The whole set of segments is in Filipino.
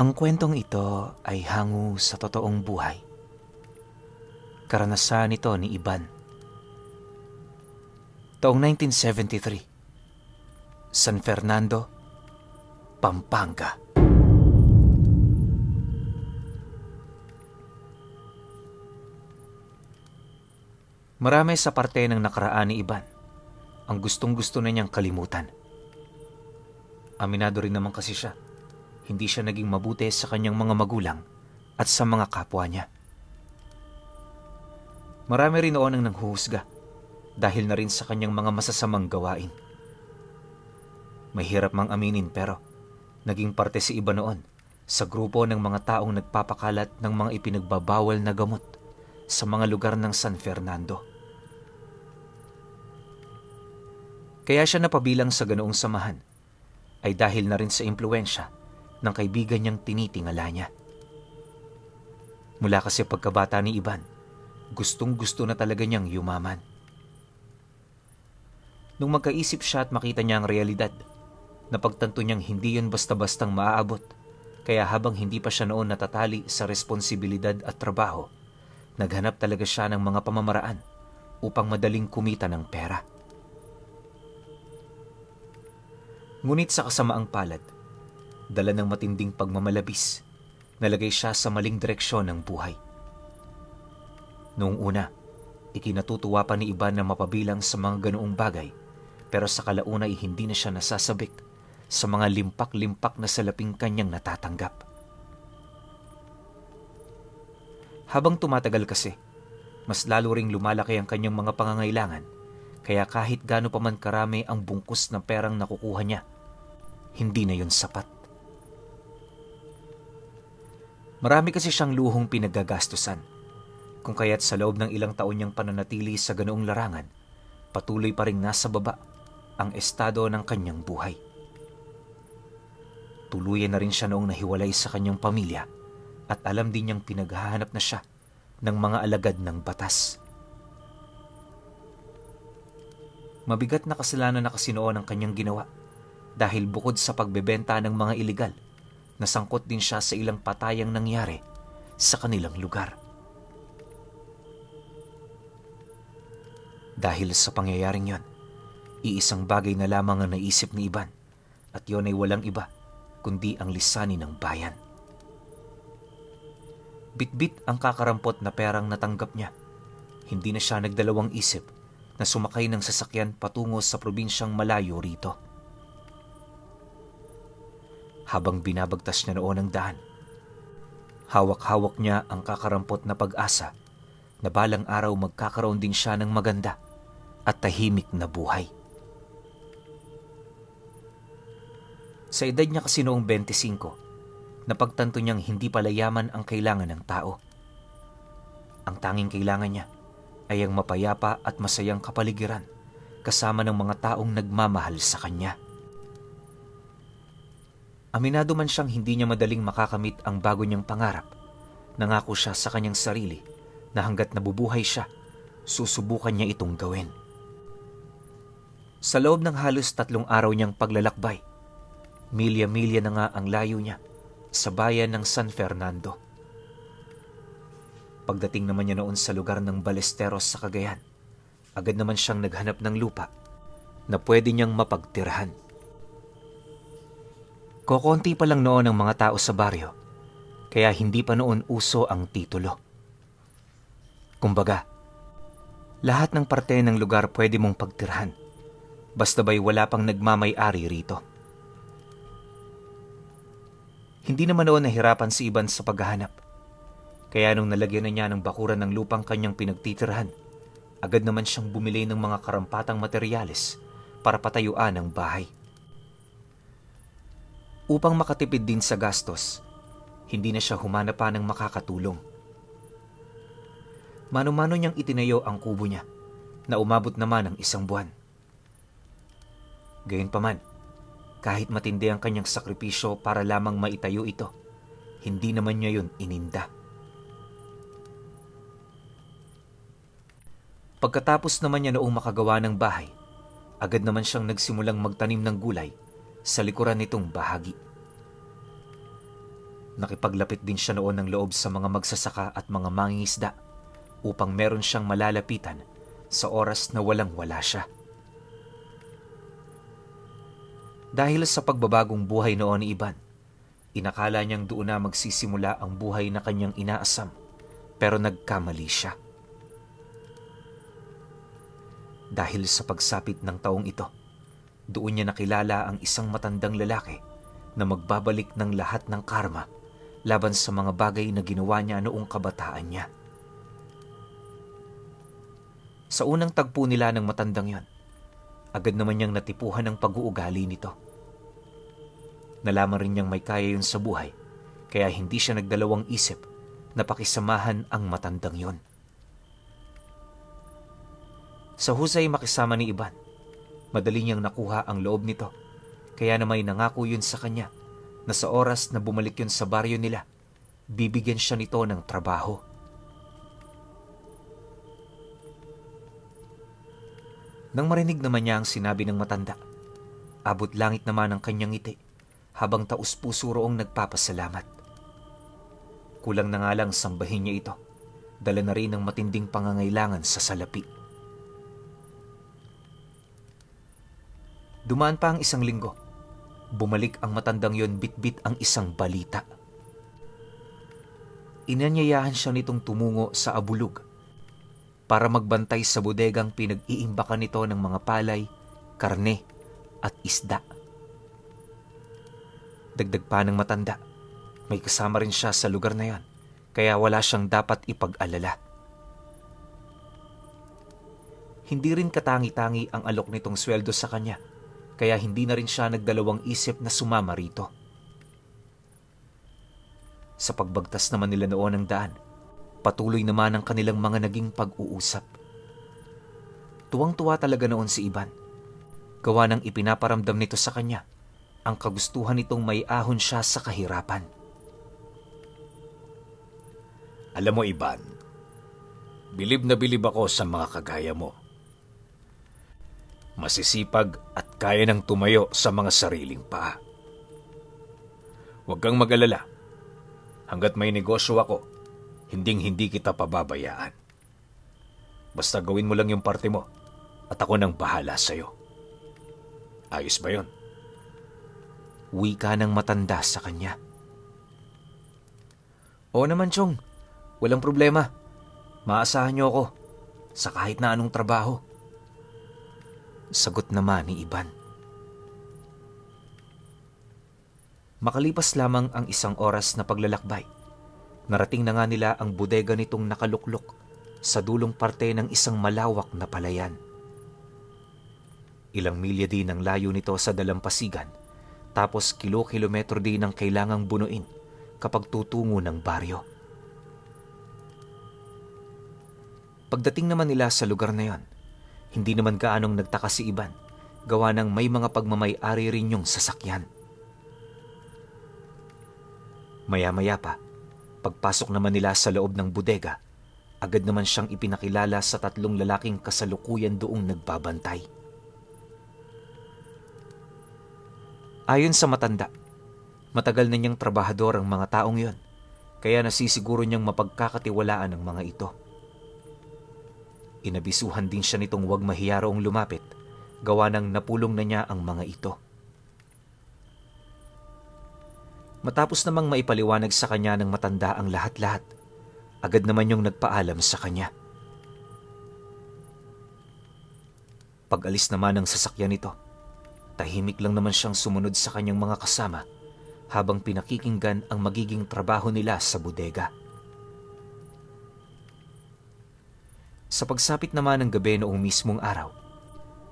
Ang kwentong ito ay hango sa totoong buhay. Karanasan ito ni Iban. Taong 1973, San Fernando, Pampanga. Marami sa parte ng nakaraan ni Iban ang gustong-gusto na niyang kalimutan. Aminado rin naman kasi siya, hindi siya naging mabuti sa kanyang mga magulang at sa mga kapwa niya. Marami rin noon ang nanghuhusga dahil na rin sa kanyang mga masasamang gawain. Mahirap mang aminin pero naging parte si Iban noon sa grupo ng mga taong nagpapakalat ng mga ipinagbabawal na gamot sa mga lugar ng San Fernando. Kaya siya napabilang sa ganoong samahan ay dahil na rin sa impluwensya ng kaibigan niyang tinitingala niya. Mula kasi pagkabata ni Iban, gustong-gusto na talaga niyang yumaman. Nung magkaisip siya at makita niya ang realidad, napagtanto niyang hindi yun basta-bastang maaabot, kaya habang hindi pa siya noon natatali sa responsibilidad at trabaho, naghanap talaga siya ng mga pamamaraan upang madaling kumita ng pera. Ngunit sa kasamaang palad, dala ng matinding pagmamalabis, nalagay siya sa maling direksyon ng buhay. Noong una, ikinatutuwa pa ni Iban na mapabilang sa mga ganoong bagay, pero sa kalauna ay hindi na siya nasasabik sa mga limpak-limpak na salaping kanyang natatanggap. Habang tumatagal kasi, mas lalo ring lumalaki ang kanyang mga pangangailangan, kaya kahit gaano pa man karami ang bungkus na perang nakukuha niya, hindi na yun sapat. Marami kasi siyang luhong pinaggagastusan, kung kaya't sa loob ng ilang taon niyang pananatili sa ganoong larangan, patuloy pa ring nasa baba ang estado ng kanyang buhay. Tuluyan na rin siya noong nahiwalay sa kanyang pamilya at alam din niyang pinaghahanap na siya ng mga alagad ng batas. Mabigat na kasalanan na kasi noon ang kanyang ginawa dahil bukod sa pagbebenta ng mga iligal, nasangkot din siya sa ilang patayang nangyari sa kanilang lugar. Dahil sa pangyayaring yon, iisang bagay na lamang ang naisip ni Iban at yon ay walang iba kundi ang lisanin ng bayan. Bitbit ang kakarampot na perang natanggap niya. Hindi na siya nagdalawang isip na sumakay ng sasakyan patungo sa probinsyang malayo rito. Habang binabagtas niya noon ang daan, hawak-hawak niya ang kakarampot na pag-asa na balang araw magkakaroon din siya ng maganda at tahimik na buhay. Sa edad niya kasi noong 25, napagtanto niyang hindi pala yaman ang kailangan ng tao. Ang tanging kailangan niya ay ang mapayapa at masayang kapaligiran kasama ng mga taong nagmamahal sa kanya. Aminado man siyang hindi niya madaling makakamit ang bago niyang pangarap, nangako siya sa kanyang sarili na hanggat nabubuhay siya, susubukan niya itong gawin. Sa loob ng halos 3 araw niyang paglalakbay, milya-milya na nga ang layo niya sa bayan ng San Fernando. Pagdating naman niya noon sa lugar ng Balesteros sa Cagayan, agad naman siyang naghanap ng lupa na pwede niyang mapagtirahan. Kokonti pa lang noon ang mga tao sa baryo, kaya hindi pa noon uso ang titulo. Kumbaga, lahat ng parte ng lugar pwede mong pagtirahan, basta ba'y wala pang nagmamay-ari rito. Hindi naman noon nahirapan si Iban sa paghahanap, kaya nung nalagyan na niya ng bakuran ng lupang kanyang pinagtitirahan, agad naman siyang bumili ng mga karampatang materyales para patayuan ang bahay. Upang makatipid din sa gastos, hindi na siya humanap pa ng makakatulong. Mano-mano niyang itinayo ang kubo niya na umabot naman ng 1 buwan. Gayunpaman, kahit matindi ang kanyang sakripisyo para lamang maitayo ito, hindi naman niya yun ininda. Pagkatapos naman niya noong makagawa ng bahay, agad naman siyang nagsimulang magtanim ng gulay sa likuran nitong bahagi. Nakipaglapit din siya noon ng loob sa mga magsasaka at mga mangingisda upang meron siyang malalapitan sa oras na walang-wala siya. Dahil sa pagbabagong buhay noon ni Iban, inakala niyang doon na magsisimula ang buhay na kanyang inaasam, pero nagkamali siya. Dahil sa pagsapit ng taong ito, doon niya nakilala ang isang matandang lalaki na magbabalik ng lahat ng karma laban sa mga bagay na ginawa niya noong kabataan niya. Sa unang tagpo nila ng matandang yon, agad naman niyang natipuhan ang pag-uugali nito. Nalaman rin niyang may kaya yun sa buhay, kaya hindi siya nagdalawang isip na pakisamahan ang matandang yon. Sa husay makisama ni Iban, madali niyang nakuha ang loob nito, kaya na may nangako yun sa kanya na sa oras na bumalik yun sa baryo nila, bibigyan siya nito ng trabaho. Nang marinig naman niya ang sinabi ng matanda, abot langit naman ang kanyang ngiti habang taus-puso roong nagpapasalamat. Kulang na nga lang sambahin niya ito, dala na rin ng matinding pangangailangan sa salapi. Dumaan pa ang isang linggo. Bumalik ang matandang yon bitbit ang isang balita. Inanyayahan siya nitong tumungo sa abulog para magbantay sa bodegang pinag-iimbakan nito ng mga palay, karne at isda. Dagdag pa ng matanda, may kasama rin siya sa lugar na yon, kaya wala siyang dapat ipag-alala. Hindi rin katangi-tangi ang alok nitong sweldo sa kanya, kaya hindi na rin siya nagdalawang isip na sumama rito. Sa pagbagtas naman nila noon ng daan, patuloy naman ang kanilang mga naging pag-uusap. Tuwang-tuwa talaga noon si Iban. Gawa ng ipinaparamdam nito sa kanya ang kagustuhan nitong may ahon siya sa kahirapan. Alam mo, Iban, bilib na bilib ako sa mga kagaya mo. Masisipag at kaya nang tumayo sa mga sariling paa. Huwag kang mag-alala. Hanggat may negosyo ako, hinding-hindi kita pababayaan. Basta gawin mo lang yung parte mo at ako nang bahala sa'yo. Ayos ba yun? Wika ng matanda sa kanya. Oo naman, Chong. Walang problema. Maasahan niyo ako sa kahit na anong trabaho. Sagot naman ni Iban. Makalipas lamang ang isang oras na paglalakbay, narating na nga nila ang bodega nitong nakaluklok sa dulong parte ng isang malawak na palayan. Ilang milya din ang layo nito sa dalampasigan, tapos kilo-kilometro din ang kailangang bunuin kapag tutungo ng baryo. Pagdating naman nila sa lugar na yon, hindi naman gaanong nagtaka si Iban, gawa ng may mga pagmamay-ari rin yung sasakyan. Maya-maya pa, pagpasok naman nila sa loob ng bodega, agad naman siyang ipinakilala sa 3 lalaking kasalukuyan doong nagbabantay. Ayon sa matanda, matagal na niyang trabahador ang mga taong yon, kaya nasisiguro niyang mapagkakatiwalaan ang mga ito. Inabisuhan din siya nitong huwag mahiya roong lumapit, gawa ng napulong na niya ang mga ito. Matapos namang maipaliwanag sa kanya ng matanda ang lahat-lahat, agad naman yung nagpaalam sa kanya. Pag-alis naman ng sasakyan nito, tahimik lang naman siyang sumunod sa kanyang mga kasama habang pinakikinggan ang magiging trabaho nila sa bodega. Sa pagsapit naman ng gabi noong mismong araw,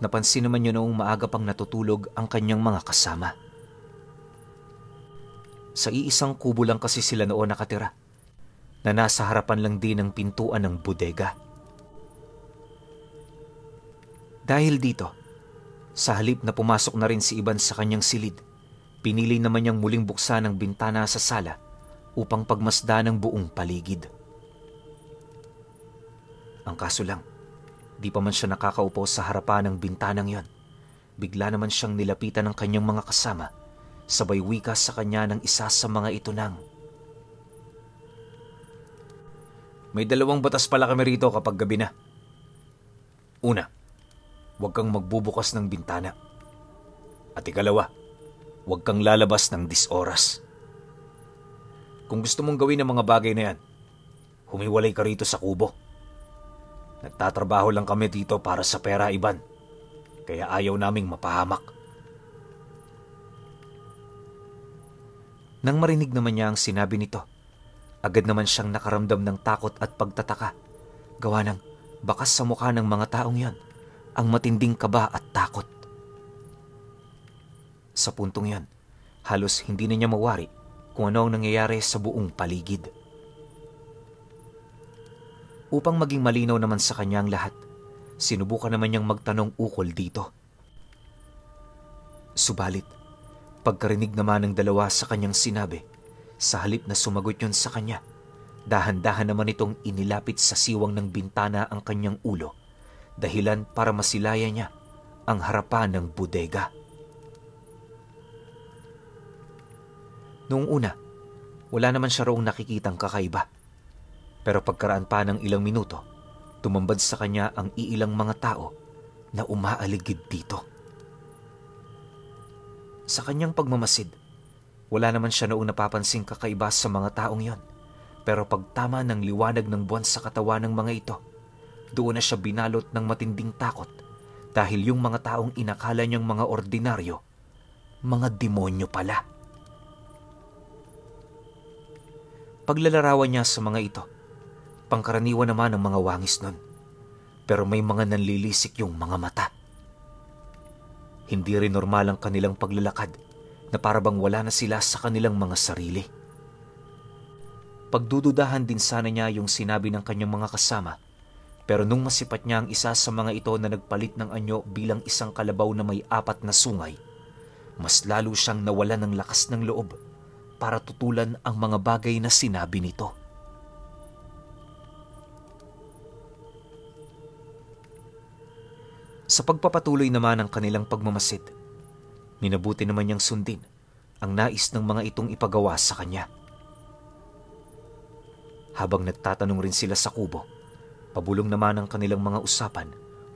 napansin naman niya noong maaga pang natutulog ang kanyang mga kasama. Sa iisang kubo lang kasi sila noon nakatira, na nasa harapan lang din ng pintuan ng bodega. Dahil dito, sa halip na pumasok na rin si Iban sa kanyang silid, pinili naman niyang muling buksan ang bintana sa sala upang pagmasdan ang buong paligid. Ang kaso lang, di pa man siya nakakaupo sa harapan ng bintanang yon, bigla naman siyang nilapitan ng kanyang mga kasama, sabay wika sa kanya ng isa sa mga ito ng, May 2 batas pala kami rito kapag gabi na. Una, huwag kang magbubukas ng bintana. At ikalawa, huwag kang lalabas ng 10 oras. Kung gusto mong gawin ang mga bagay na yan, humiwalay ka rito sa kubo. Nagtatrabaho lang kami dito para sa pera, Ivan. Kaya ayaw naming mapahamak. Nang marinig naman niya ang sinabi nito, agad naman siyang nakaramdam ng takot at pagtataka. Gawa ng bakas sa mukha ng mga taong yon ang matinding kaba at takot. Sa puntong yon, halos hindi na niya mawari kung ano ang nangyayari sa buong paligid. Upang maging malinaw naman sa kanya ang lahat, sinubukan naman niyang magtanong ukol dito. Subalit, pagkarinig naman ng dalawa sa kanyang sinabi, sa halip na sumagot yon sa kanya, dahan-dahan naman itong inilapit sa siwang ng bintana ang kanyang ulo, dahilan para masilaya niya ang harapan ng bodega. Noong una, wala naman siya roong nakikitang kakaiba. Pero pagkaraan pa ng ilang minuto, tumambad sa kanya ang iilang mga tao na umaaligid dito. Sa kanyang pagmamasid, wala naman siya noong napapansing kakaiba sa mga taong yon. Pero pagtama ng liwanag ng buwan sa katawan ng mga ito, doon na siya binalot ng matinding takot dahil yung mga taong inakala niyang mga ordinaryo, mga demonyo pala. Paglalarawan niya sa mga ito, pangkaraniwan naman ang mga wangis nun. Pero may mga nanlilisik yung mga mata. Hindi rin normal ang kanilang paglalakad na parabang wala na sila sa kanilang mga sarili. Pagdududahan din sana niya yung sinabi ng kanyang mga kasama, pero nung masipat niya ang isa sa mga ito na nagpalit ng anyo bilang isang kalabaw na may 4 na sungay, mas lalo siyang nawalan ng lakas ng loob para tutulan ang mga bagay na sinabi nito. Sa pagpapatuloy naman ng kanilang pagmamasid, minabuti naman niyang sundin ang nais ng mga itong ipagawa sa kanya. Habang nagtatanong rin sila sa kubo, pabulong naman ang kanilang mga usapan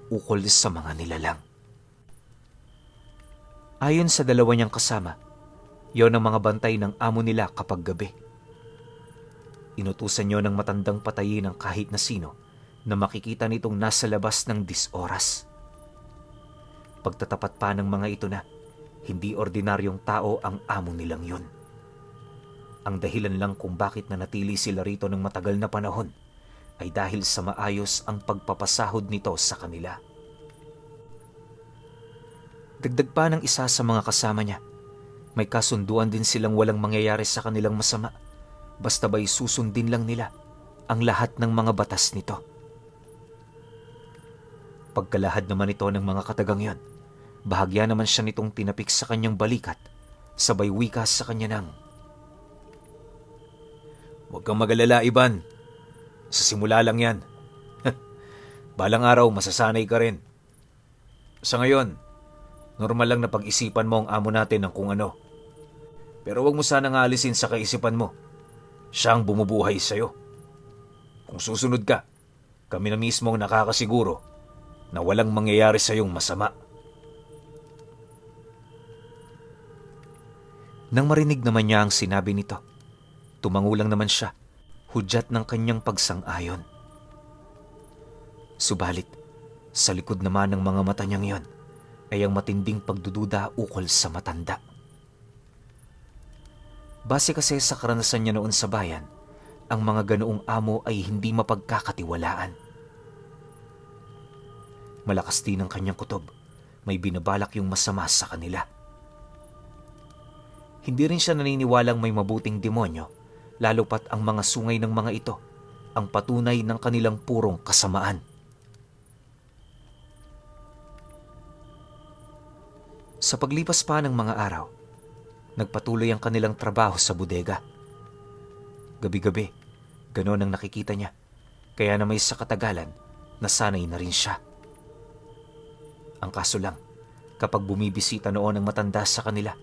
ukol sa mga nilalang. Ayon sa dalawa niyang kasama, yon ang mga bantay ng amo nila kapag gabi. Inutusan niyo ng matandang patayin ng kahit na sino na makikita nitong nasa labas ng 10 oras. Pagtatapat pa ng mga ito na hindi ordinaryong tao ang amo nilang yun. Ang dahilan lang kung bakit nanatili sila rito ng matagal na panahon ay dahil sa maayos ang pagpapasahod nito sa kanila. Dagdag pa ng isa sa mga kasama niya, may kasunduan din silang walang mangyayari sa kanilang masama basta ba'y susundin lang nila ang lahat ng mga batas nito. Pagkalahad naman ito ng mga katagang yon, bahagya naman siya nitong tinapik sa kanyang balikat, sabay wika sa kanya ng, "Huwag kang mag-alala, Ivan. Sa simula lang yan. Balang araw, masasanay ka rin. Sa ngayon, normal lang na pag-isipan mo ang amo natin ng kung ano. Pero huwag mo sanang alisin sa kaisipan mo. Siya ang bumubuhay sa'yo. Kung susunod ka, kami na mismo ang nakakasiguro na walang mangyayari sa'yong masama." Nang marinig naman niya ang sinabi nito, tumangulang naman siya, hudyat ng kanyang pagsang-ayon. Subalit, sa likod naman ng mga mata niyang yon ay ang matinding pagdududa ukol sa matanda. Base kasi sa karanasan niya noon sa bayan, ang mga ganoong amo ay hindi mapagkakatiwalaan. Malakas din ang kanyang kutob, may binabalak yung masama sa kanila. Hindi rin siya naniniwalang may mabuting demonyo, lalo pat ang mga sungay ng mga ito, ang patunay ng kanilang purong kasamaan. Sa paglipas pa ng mga araw, nagpatuloy ang kanilang trabaho sa bodega. Gabi-gabi, gano'n ang nakikita niya, kaya na may sa katagalan, nasanay na rin siya. Ang kaso lang, kapag bumibisita noon ang matanda sa kanila,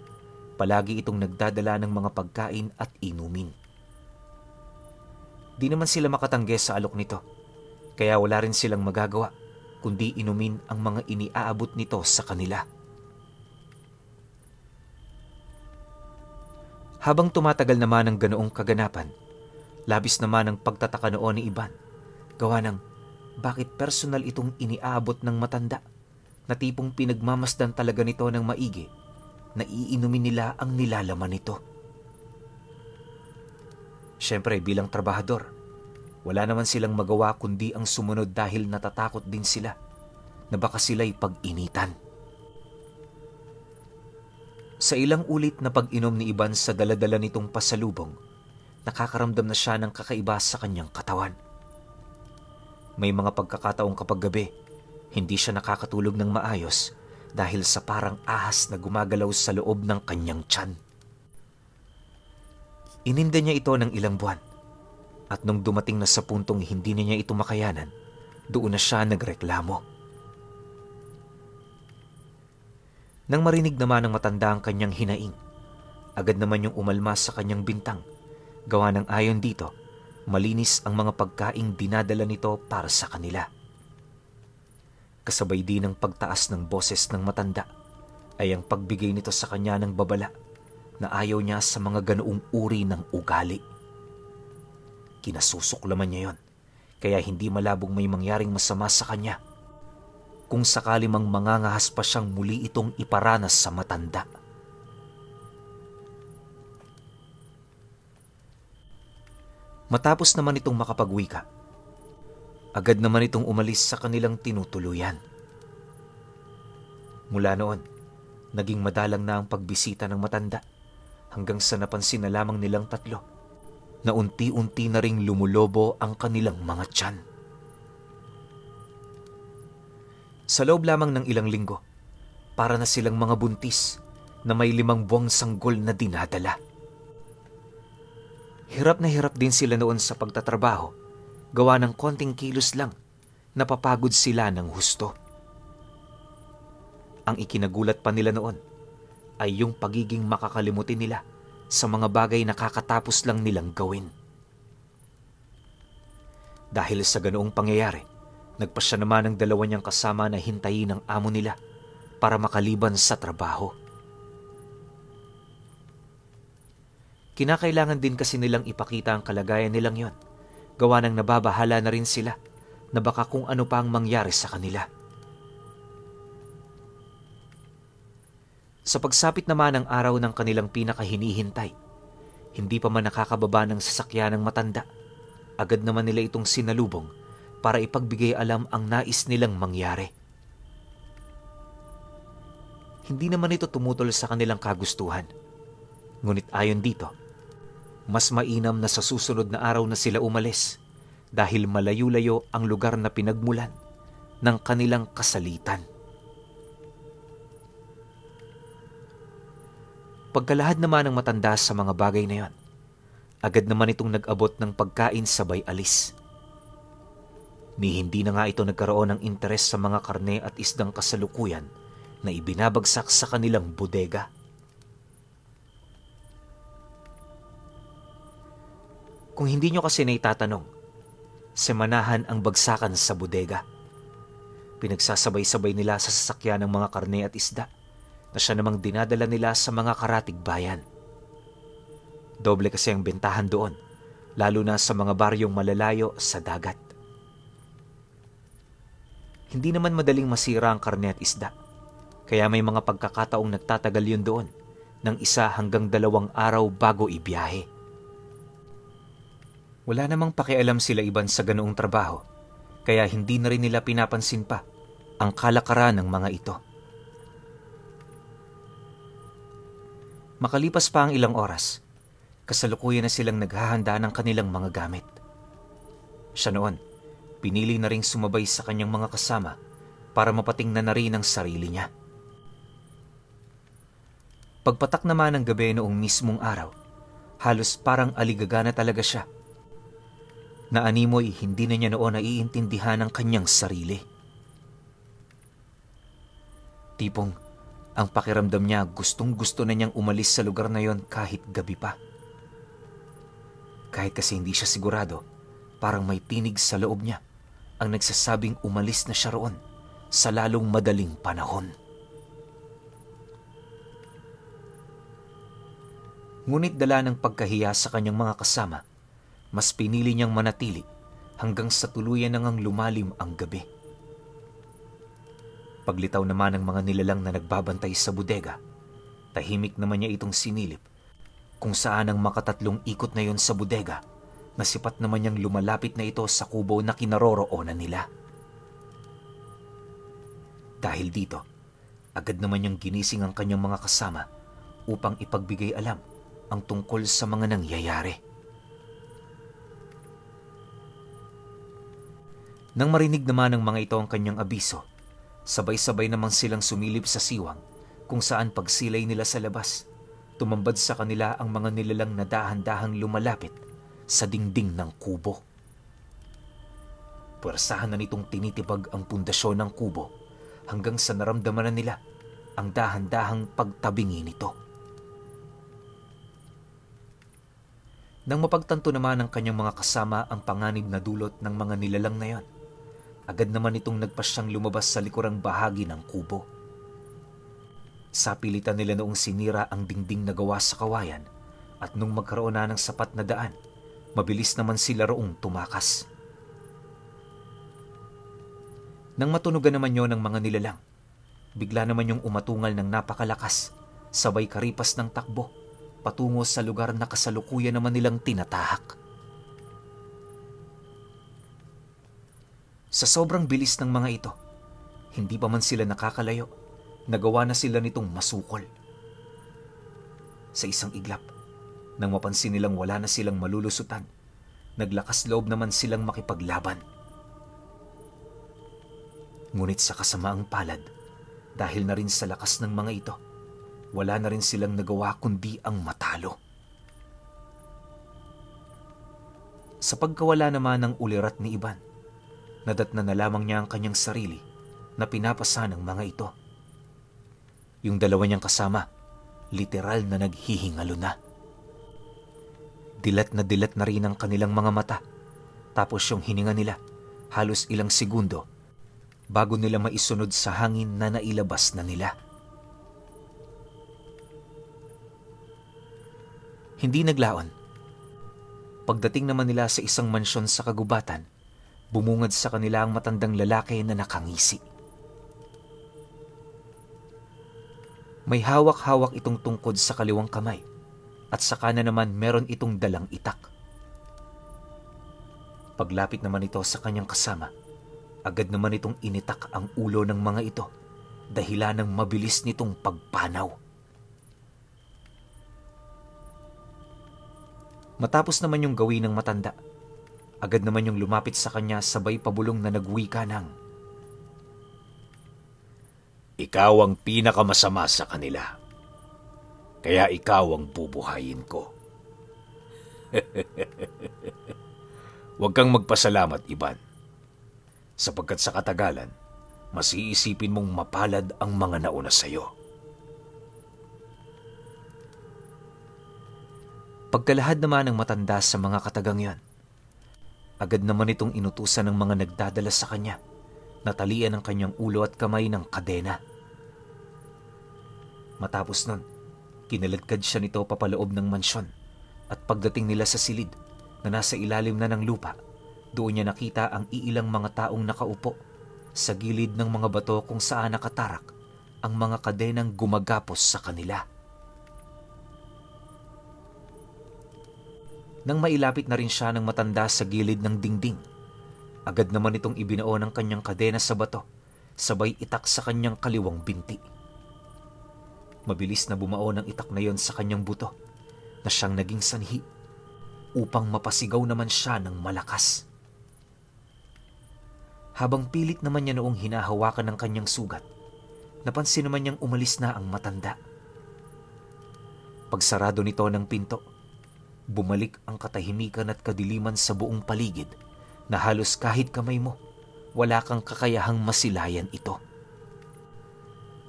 palagi itong nagdadala ng mga pagkain at inumin. Di naman sila makatanggi sa alok nito, kaya wala rin silang magagawa kundi inumin ang mga iniaabot nito sa kanila. Habang tumatagal naman ang ganoong kaganapan, labis naman ang pagtataka noon ni Iban, gawa ng bakit personal itong iniaabot ng matanda na tipong pinagmamasdan talaga nito ng maigi na iinumin nila ang nilalaman nito. Siyempre bilang trabahador, wala naman silang magawa kundi ang sumunod dahil natatakot din sila na baka sila'y pag-initan. Sa ilang ulit na pag-inom ni Iban sa daladala nitong pasalubong, nakakaramdam na siya ng kakaiba sa kanyang katawan. May mga pagkakataong kapag gabi, hindi siya nakakatulog ng maayos dahil sa parang ahas na gumagalaw sa loob ng kanyang tiyan. Ininda niya ito ng ilang buwan at nung dumating na sa puntong hindi niya ito makayanan, doon na siya nagreklamo. Nang marinig naman ng matanda ang kanyang hinaing, agad naman yung umalma sa kanyang bintang, gawa ng ayon dito, malinis ang mga pagkaing dinadala nito para sa kanila. Kasabay din ng pagtaas ng boses ng matanda ay ang pagbigay nito sa kanya ng babala na ayaw niya sa mga ganoong uri ng ugali. Kinasusuklaman niya yon, kaya hindi malabong may mangyaring masama sa kanya kung sakali mang mangangahas pa siyang muli itong iparanas sa matanda. Matapos naman itong makapagwika, agad naman itong umalis sa kanilang tinutuluyan. Mula noon, naging madalang na ang pagbisita ng matanda hanggang sa napansin na lamang nilang tatlo na unti-unti na ring lumulobo ang kanilang mga tiyan. Sa loob lamang ng ilang linggo, para na silang mga buntis na may 5 buwang sanggol na dinadala. Hirap na hirap din sila noon sa pagtatrabaho, gawa ng konting kilos lang, napapagod sila ng husto. Ang ikinagulat pa nila noon ay yung pagiging makakalimutin nila sa mga bagay na kakatapos lang nilang gawin. Dahil sa ganoong pangyayari, nagpasya naman ang 2 niyang kasama na hintayin ang amo nila para makaliban sa trabaho. Kinakailangan din kasi nilang ipakita ang kalagayan nilang yon, gawa ng nababahala na rin sila na baka kung ano pa ang mangyari sa kanila. Sa pagsapit naman ng araw ng kanilang pinakahinihintay, hindi pa man nakakababa ng sasakyan ng matanda, agad naman nila itong sinalubong para ipagbigay alam ang nais nilang mangyari. Hindi naman ito tumutol sa kanilang kagustuhan. Ngunit ayon dito, mas mainam na sa susunod na araw na sila umalis dahil malayo-layo ang lugar na pinagmulan ng kanilang kasalitan. Pagkalahad naman ng matanda sa mga bagay na yon, agad naman itong nag-abot ng pagkain sabay alis. Ni hindi na nga ito nagkaroon ng interes sa mga karne at isdang kasalukuyan na ibinabagsak sa kanilang bodega. Kung hindi nyo kasi naitatanong, semanahan ang bagsakan sa bodega. Pinagsasabay-sabay nila sa sasakyan ng mga karne at isda na siya namang dinadala nila sa mga karatig bayan. Doble kasi ang bentahan doon, lalo na sa mga baryong malalayo sa dagat. Hindi naman madaling masira ang karne at isda, kaya may mga pagkakataong nagtatagal yun doon ng 1 hanggang 2 araw bago ibiyahe. Wala namang pakialam sila Iban sa ganoong trabaho, kaya hindi na rin nila pinapansin pa ang kalakaran ng mga ito. Makalipas pa ang ilang oras, kasalukuyan na silang naghahanda ng kanilang mga gamit. Siya noon, pinili na ring sumabay sa kanyang mga kasama para mapatingnan na rin ang sarili niya. Pagpatak naman ng gabi noong mismong araw, halos parang aligaga na talaga siya. Naanimoy hindi na niya noon naiintindihan ang kanyang sarili. Tipong ang pakiramdam niya gustong-gusto na niyang umalis sa lugar na yon kahit gabi pa. Kahit kasi hindi siya sigurado parang may tinig sa loob niya ang nagsasabing umalis na siya roon sa lalong madaling panahon. Ngunit dala ng pagkahiya sa kanyang mga kasama, mas pinili niyang manatili hanggang sa tuluyan na ngang lumalim ang gabi. Paglitaw naman ng mga nilalang na nagbabantay sa bodega, tahimik naman niya itong sinilip kung saan ang makatatlong ikot na yon sa bodega na sipat naman niyang lumalapit na ito sa kubo na kinaroroonan nila. Dahil dito, agad naman niyang ginising ang kanyang mga kasama upang ipagbigay alam ang tungkol sa mga nangyayari. Nang marinig naman ng mga ito ang kanyang abiso, sabay-sabay namang silang sumilip sa siwang kung saan pagsilay nila sa labas, tumambad sa kanila ang mga nilalang na dahan-dahang lumalapit sa dingding ng kubo. Puwersahan na nitong tinitibag ang pundasyon ng kubo hanggang sa naramdaman na nila ang dahan-dahang pagtabingi nito. Nang mapagtanto naman ng kanyang mga kasama ang panganib na dulot ng mga nilalang na yon, agad naman itong nagpasyang lumabas sa likurang bahagi ng kubo. Sapilitan nila noong sinira ang dingding na gawa sa kawayan at nung magkaroon na ng sapat na daan, mabilis naman sila roong tumakas. Nang matunugan naman yon ng mga nilalang, bigla naman yung umatungal ng napakalakas, sabay karipas ng takbo, patungo sa lugar na kasalukuyan naman nilang tinatahak. Sa sobrang bilis ng mga ito, hindi pa man sila nakakalayo, nagawa na sila nitong masukol. Sa isang iglap, nang mapansin nilang wala na silang malulusutan, naglakas loob naman silang makipaglaban. Ngunit sa kasamaang palad, dahil na rin sa lakas ng mga ito, wala na rin silang nagawa kundi ang matalo. Sa pagkawala naman ng ulirat ni Iban, nadatna na lamang niya ang kanyang sarili na pinapasa ng mga ito. Yung dalawa niyang kasama, literal na naghihingalo na. Dilat na rin ang kanilang mga mata, tapos yung hininga nila, halos ilang segundo, bago nila maisunod sa hangin na nailabas na nila. Hindi naglaon. Pagdating naman nila sa isang mansyon sa kagubatan, bumungad sa kanila ang matandang lalaki na nakangisi. May hawak-hawak itong tungkod sa kaliwang kamay at sa kanan naman meron itong dalang itak. Paglapit naman ito sa kanyang kasama, agad naman itong initak ang ulo ng mga ito dahilan ng mabilis nitong pagpanaw. Matapos naman yung gawin ng matanda, agad naman yung lumapit sa kanya sabay pabulong na nagwika ng, "Ikaw ang pinakamasama sa kanila, kaya ikaw ang bubuhayin ko." Huwag kang magpasalamat, Iban, sapagkat sa katagalan, mas iisipin mong mapalad ang mga nauna sa'yo. Pagkalahad naman ng matanda sa mga katagang yon, agad naman itong inutusan ng mga nagdadala sa kanya na talian ang kanyang ulo at kamay ng kadena. Matapos nun, kinaladkad siya nito papaloob ng mansyon at pagdating nila sa silid na nasa ilalim na ng lupa, doon niya nakita ang iilang mga taong nakaupo sa gilid ng mga bato kung saan nakatarak ang mga kadenang gumagapos sa kanila. Nang mailapit na rin siya ng matanda sa gilid ng dingding, agad naman itong ibinao ng kanyang kadena sa bato, sabay itak sa kanyang kaliwang binti. Mabilis na bumao ng itak na yon sa kanyang buto, na siyang naging sanhi, upang mapasigaw naman siya ng malakas. Habang pilit naman niya noong hinahawakan ng kanyang sugat, napansin naman niyang umalis na ang matanda. Pagsarado nito ng pinto, bumalik ang katahimikan at kadiliman sa buong paligid na halos kahit kamay mo, wala kang kakayahang masilayan ito.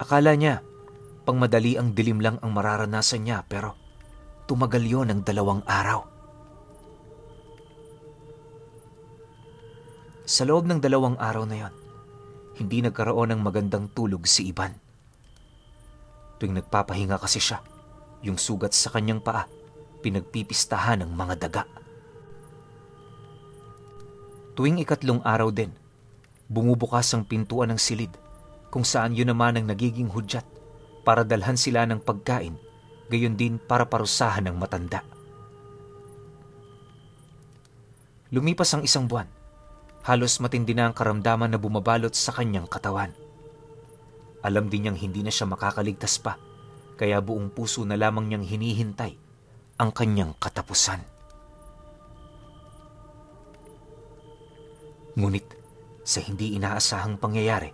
Akala niya, pangmadali ang dilim lang ang mararanasan niya pero tumagal yon ng 2 araw. Sa loob ng 2 araw na yon, hindi nagkaroon ng magandang tulog si Iban. Tuwing nagpapahinga kasi siya, yung sugat sa kanyang paa, pinagpipistahan ng mga daga. Tuwing 3 araw din, bumubukas ang pintuan ng silid kung saan yun naman ang nagiging hudyat para dalhan sila ng pagkain, gayon din para parusahan ng matanda. Lumipas ang 1 buwan, halos matindi na ang karamdaman na bumabalot sa kanyang katawan. Alam din niyang hindi na siya makakaligtas pa, kaya buong puso na lamang niyang hinihintay ang kanyang katapusan. Ngunit sa hindi inaasahang pangyayari,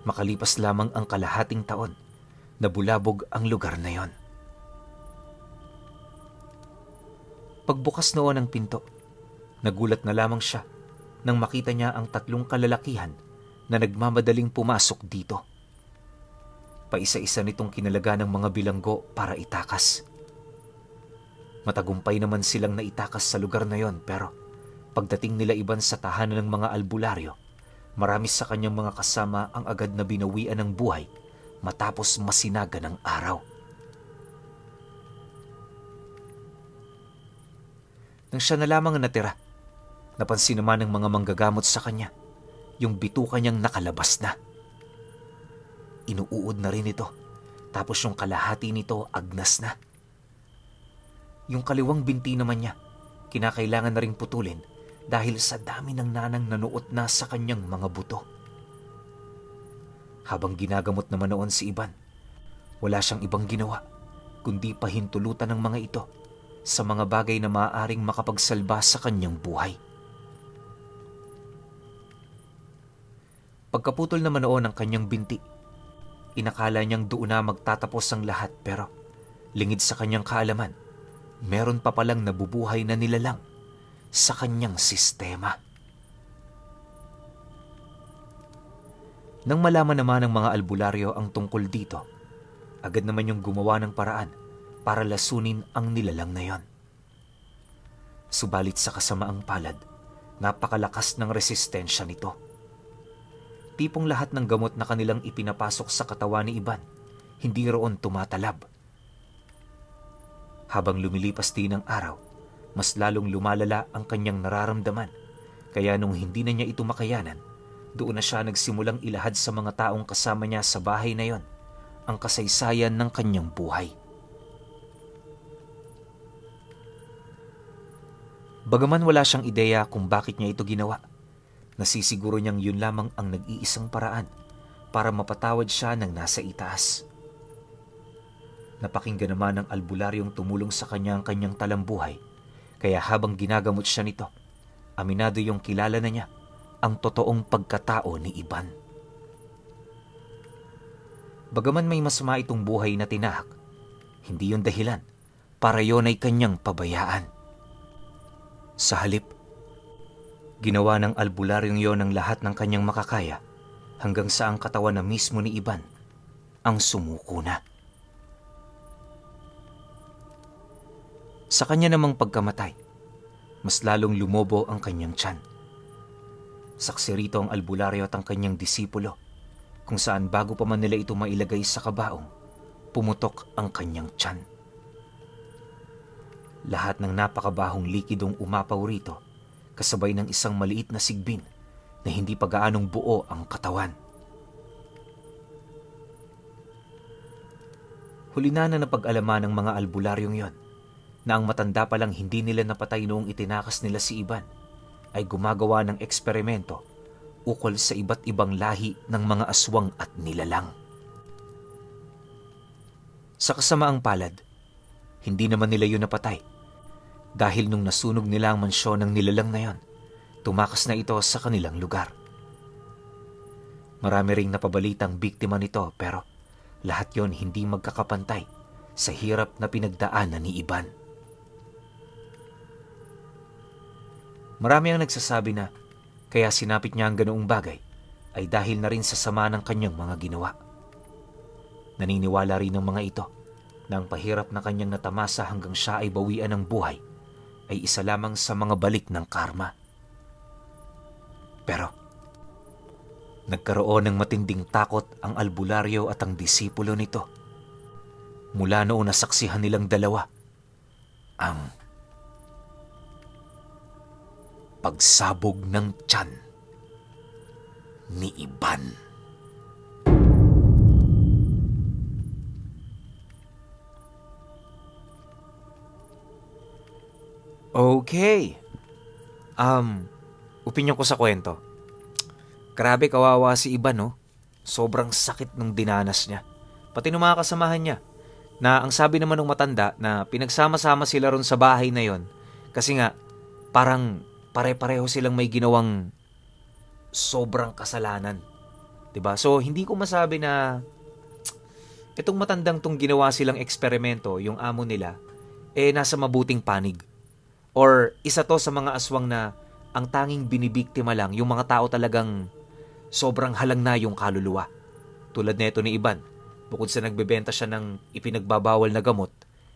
makalipas lamang ang kalahating taon, nabulabog ang lugar na yon. Pagbukas noon ng pinto, nagulat na lamang siya nang makita niya ang 3 kalalakihan na nagmamadaling pumasok dito. Paisa-isa nitong kinalaga ng mga bilanggo para itakas. Matagumpay naman silang naitakas sa lugar na yon, pero pagdating nila Iban sa tahanan ng mga albularyo, marami sa kanyang mga kasama ang agad na binawian ng buhay matapos masinaga ng araw. Nang siya na lamang ang natira, napansin naman ng mga manggagamot sa kanya yung bituka niyang nakalabas na. Inuuod na rin ito, tapos yung kalahati nito agnas na. Yung kaliwang binti naman niya, kinakailangan na ring putulin dahil sa dami ng nanang nanuot na sa kanyang mga buto. Habang ginagamot naman noon si Iban, wala siyang ibang ginawa kundi pahintulutan ng mga ito sa mga bagay na maaaring makapagsalba sa kanyang buhay. Pagkaputol naman noon ng kanyang binti, inakala niyang doon na magtatapos ang lahat, pero lingid sa kanyang kaalaman, meron pa palang nabubuhay na nilalang sa kanyang sistema. Nang malaman naman ng mga albularyo ang tungkol dito, agad naman yung gumawa ng paraan para lasunin ang nilalang na yon. Subalit sa kasamaang palad, napakalakas ng resistensya nito. Tipong lahat ng gamot na kanilang ipinapasok sa katawan ni Iban, hindi roon tumatalab. Habang lumilipas din ang araw, mas lalong lumalala ang kanyang nararamdaman, kaya nung hindi na niya ito makayanan, doon na siya nagsimulang ilahad sa mga taong kasama niya sa bahay na yon ang kasaysayan ng kanyang buhay. Bagaman wala siyang ideya kung bakit niya ito ginawa, nasisiguro niyang yun lamang ang nag-iisang paraan para mapatawad siya ng nasa itaas. Napakinggan naman ng albularyong tumulong sa kanya ang kanyang talambuhay, kaya habang ginagamot siya nito, aminado yung kilala na niya ang totoong pagkatao ni Iban. Bagaman may masama itong buhay na tinahak, hindi yun dahilan para yon ay kanyang pabayaan. Sa halip, ginawa ng albularyong yon ang lahat ng kanyang makakaya hanggang sa ang katawan na mismo ni Iban ang sumuko na. Sa kanya namang pagkamatay, mas lalong lumobo ang kanyang tiyan. Saksi rito ang albularyo at ang kanyang disipulo, kung saan bago pa man nila ito mailagay sa kabaong, pumutok ang kanyang tiyan. Lahat ng napakabahong likidong umapaw rito, kasabay ng isang maliit na sigbin na hindi pa gaanong buo ang katawan. Huli na napag-alaman ng mga albularyong yon na ang matanda palang hindi nila napatay noong itinakas nila si Iban ay gumagawa ng eksperimento ukol sa iba't ibang lahi ng mga aswang at nilalang. Sa kasamaang palad, hindi naman nila yun napatay dahil nung nasunog nila ang mansyon ng nilalang na yon, tumakas na ito sa kanilang lugar. Marami ring napabalitang biktima nito, pero lahat yon hindi magkakapantay sa hirap na pinagdaanan ni Iban. Marami ang nagsasabi na kaya sinapit niya ang ganoong bagay ay dahil na rin sa sama ng kanyang mga ginawa. Naniniwala rin ng mga ito na ang pahirap na kanyang natamasa hanggang siya ay bawian ng buhay ay isa lamang sa mga balik ng karma. Pero nagkaroon ng matinding takot ang albularyo at ang disipulo nito mula noon nasaksihan nilang dalawa ang pagsabog ng tiyan ni Iban. Okay. Opinyon ko sa kwento. Grabe kawawa si Iban, no? Sobrang sakit nung dinanas niya. Pati ng mga kasamahan niya. Na ang sabi naman ng matanda na pinagsama-sama sila ron sa bahay na yon. Kasi nga, parang pare-pareho silang may ginawang sobrang kasalanan. 'Di ba? So, hindi ko masabi na itong matandang tong ginawa silang eksperimento, yung amo nila, nasa mabuting panig. Or isa to sa mga aswang na ang tanging binibiktima lang yung mga tao talagang sobrang halang na yung kaluluwa. Tulad nito ni Iban, bukod sa nagbebenta siya ng ipinagbabawal na gamot,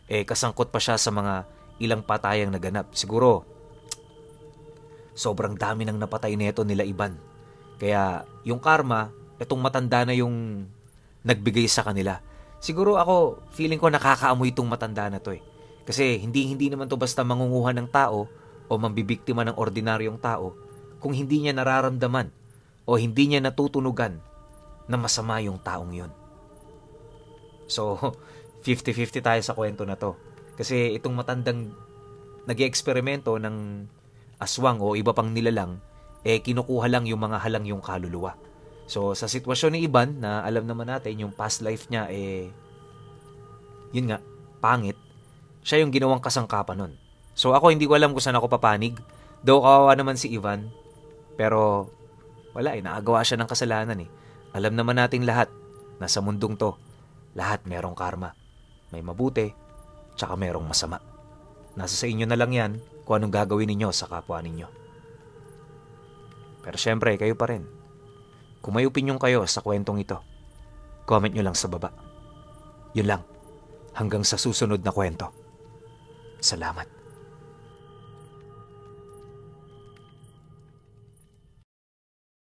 kasangkot pa siya sa mga ilang patayang naganap. Siguro, sobrang dami nang napatay nito nila Iban. Kaya yung karma, itong matanda na yung nagbigay sa kanila. Siguro ako, feeling ko nakakaamoy itong matanda na to. Kasi hindi naman to basta mangunguha ng tao o mambibiktima ng ordinaryong tao kung hindi niya nararamdaman o hindi niya natutunugan na masama yung taong yun. So, 50-50 tayo sa kwento na to. Kasi itong matandang nag-eksperimento ng aswang o iba pang nilalang, kinukuha lang yung mga halang yung kaluluwa. So, sa sitwasyon ni Iban, na alam naman natin yung past life niya, yun nga, pangit, siya yung ginawang kasangkapan nun. So, ako hindi ko alam kung saan ako papanig. Though kawawa naman si Ivan, pero wala naagawa siya ng kasalanan . Alam naman nating lahat na sa mundong to, lahat merong karma. May mabuti, tsaka merong masama. Nasa sa inyo na lang yan kung anong gagawin ninyo sa kapwa ninyo. Pero syempre, kayo pa rin. Kung may opinyon kayo sa kwentong ito, comment nyo lang sa baba. Yun lang. Hanggang sa susunod na kwento. Salamat.